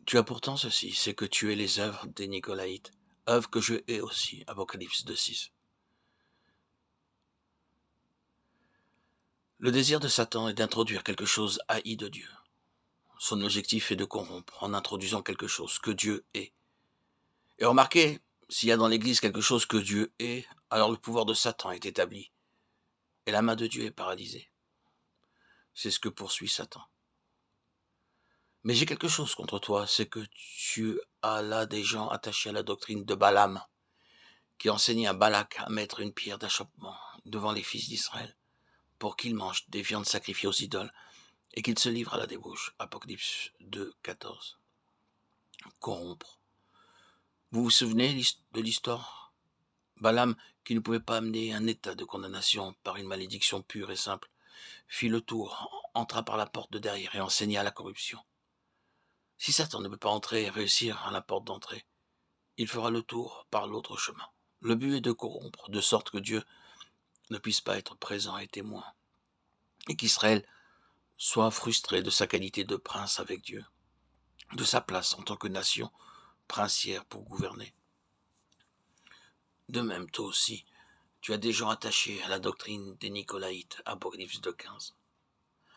Tu as pourtant ceci, c'est que tu es les œuvres des Nicolaïtes, œuvres que je hais aussi. Apocalypse 2,6. Le désir de Satan est d'introduire quelque chose haï de Dieu. Son objectif est de corrompre en introduisant quelque chose que Dieu est. Et remarquez, s'il y a dans l'Église quelque chose que Dieu est, alors le pouvoir de Satan est établi et la main de Dieu est paralysée. C'est ce que poursuit Satan. Mais j'ai quelque chose contre toi, c'est que tu as là des gens attachés à la doctrine de Balaam, qui enseignait à Balak à mettre une pierre d'achoppement devant les fils d'Israël, pour qu'ils mangent des viandes sacrifiées aux idoles, et qu'ils se livrent à la débauche. Apocalypse 2, 14. Corrompre. Vous vous souvenez de l'histoire? Balaam, qui ne pouvait pas amener un état de condamnation par une malédiction pure et simple, fit le tour, entra par la porte de derrière et enseigna la corruption. Si Satan ne peut pas entrer et réussir à la porte d'entrée, il fera le tour par l'autre chemin. Le but est de corrompre, de sorte que Dieu ne puisse pas être présent et témoin, et qu'Israël soit frustré de sa qualité de prince avec Dieu, de sa place en tant que nation princière pour gouverner. De même, toi aussi, tu as des gens attachés à la doctrine des Nicolaïtes, Apocalypse 2,15.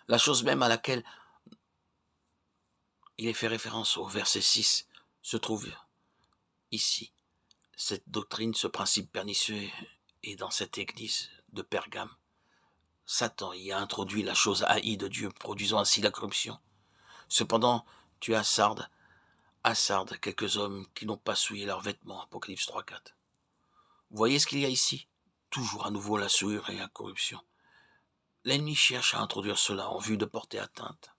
La chose même à laquelle il est fait référence au verset 6 se trouve ici. Cette doctrine, ce principe pernicieux est dans cette église de Pergame. Satan y a introduit la chose haïe de Dieu, produisant ainsi la corruption. Cependant, tu as à Sardes quelques hommes qui n'ont pas souillé leurs vêtements, Apocalypse 3,4. Voyez ce qu'il y a ici? Toujours à nouveau la souillure et la corruption. L'ennemi cherche à introduire cela en vue de porter atteinte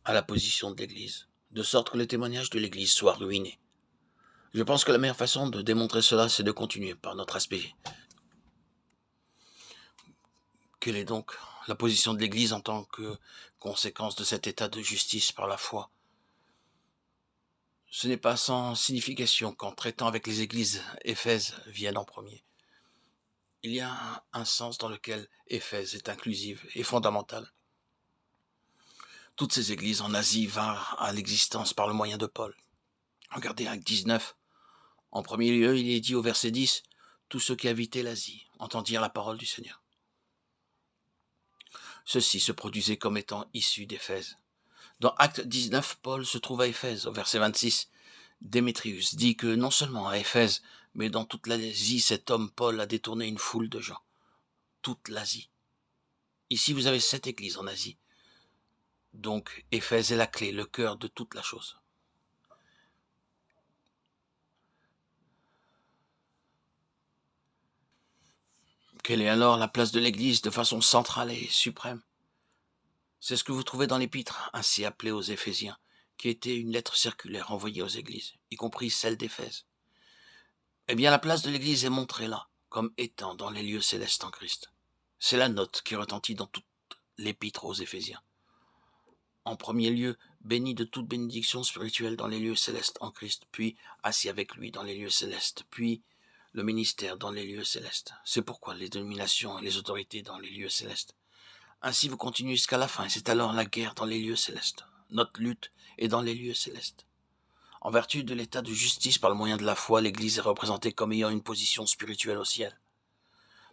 à la position de l'Église, de sorte que le témoignage de l'Église soit ruiné. Je pense que la meilleure façon de démontrer cela, c'est de continuer par notre aspect. Quelle est donc la position de l'Église en tant que conséquence de cet état de justice par la foi? Ce n'est pas sans signification qu'en traitant avec les églises, Éphèse vienne en premier. Il y a un sens dans lequel Éphèse est inclusive et fondamentale. Toutes ces églises en Asie vinrent à l'existence par le moyen de Paul. Regardez Acte 19. En premier lieu, il est dit au verset 10, « Tous ceux qui habitaient l'Asie entendirent la parole du Seigneur. » Ceci se produisait comme étant issu d'Éphèse. Dans Acte 19, Paul se trouve à Éphèse, au verset 26. Démétrius dit que non seulement à Éphèse, mais dans toute l'Asie, cet homme Paul a détourné une foule de gens. Toute l'Asie. Ici, vous avez 7 églises en Asie. Donc, Éphèse est la clé, le cœur de toute la chose. Quelle est alors la place de l'Église de façon centrale et suprême? C'est ce que vous trouvez dans l'épître, ainsi appelée aux Éphésiens, qui était une lettre circulaire envoyée aux églises, y compris celle d'Éphèse. Eh bien, la place de l'Église est montrée là, comme étant dans les lieux célestes en Christ. C'est la note qui retentit dans toute l'épître aux Éphésiens. En premier lieu, béni de toute bénédiction spirituelle dans les lieux célestes en Christ, puis assis avec lui dans les lieux célestes, puis le ministère dans les lieux célestes. C'est pourquoi les dominations et les autorités dans les lieux célestes. Ainsi vous continuez jusqu'à la fin, et c'est alors la guerre dans les lieux célestes. Notre lutte est dans les lieux célestes. En vertu de l'état de justice par le moyen de la foi, l'Église est représentée comme ayant une position spirituelle au ciel.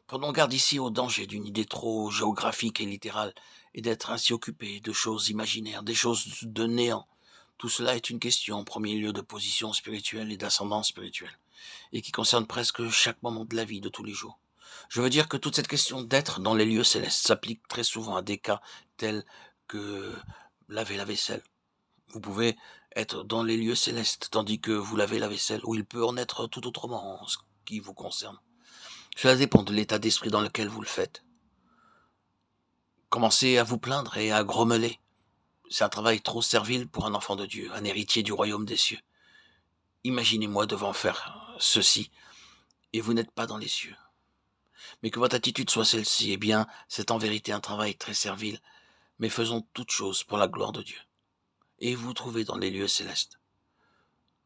Prenons garde ici au danger d'une idée trop géographique et littérale, et d'être ainsi occupé de choses imaginaires, des choses de néant. Tout cela est une question en premier lieu de position spirituelle et d'ascendance spirituelle, et qui concerne presque chaque moment de la vie de tous les jours. Je veux dire que toute cette question d'être dans les lieux célestes s'applique très souvent à des cas tels que laver la vaisselle. Vous pouvez être dans les lieux célestes tandis que vous lavez la vaisselle, ou il peut en être tout autrement en ce qui vous concerne. Cela dépend de l'état d'esprit dans lequel vous le faites. Commencez à vous plaindre et à grommeler. C'est un travail trop servile pour un enfant de Dieu, un héritier du royaume des cieux. Imaginez-moi devant faire ceci, et vous n'êtes pas dans les cieux. Mais que votre attitude soit celle-ci, eh bien, c'est en vérité un travail très servile, mais faisons toutes choses pour la gloire de Dieu. Et vous vous trouvez dans les lieux célestes.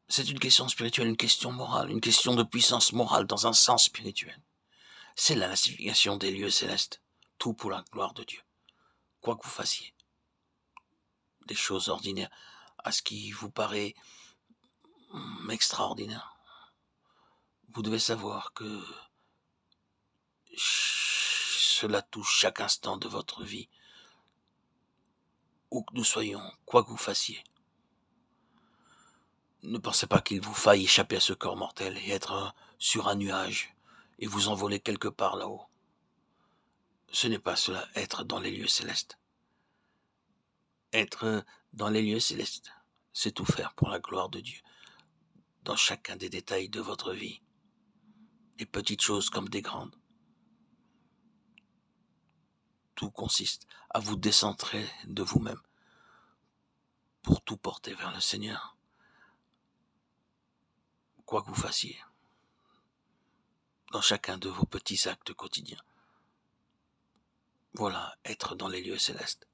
C'est une question spirituelle, une question morale, une question de puissance morale dans un sens spirituel. C'est là la signification des lieux célestes, tout pour la gloire de Dieu. Quoi que vous fassiez. des choses ordinaires à ce qui vous paraît extraordinaire. Vous devez savoir que cela touche chaque instant de votre vie, où que nous soyons, quoi que vous fassiez. Ne pensez pas qu'il vous faille échapper à ce corps mortel et être sur un nuage et vous envoler quelque part là-haut. Ce n'est pas cela, être dans les lieux célestes. Être dans les lieux célestes, c'est tout faire pour la gloire de Dieu, dans chacun des détails de votre vie, des petites choses comme des grandes. Tout consiste à vous décentrer de vous-même pour tout porter vers le Seigneur, quoi que vous fassiez, dans chacun de vos petits actes quotidiens. Voilà, être dans les lieux célestes.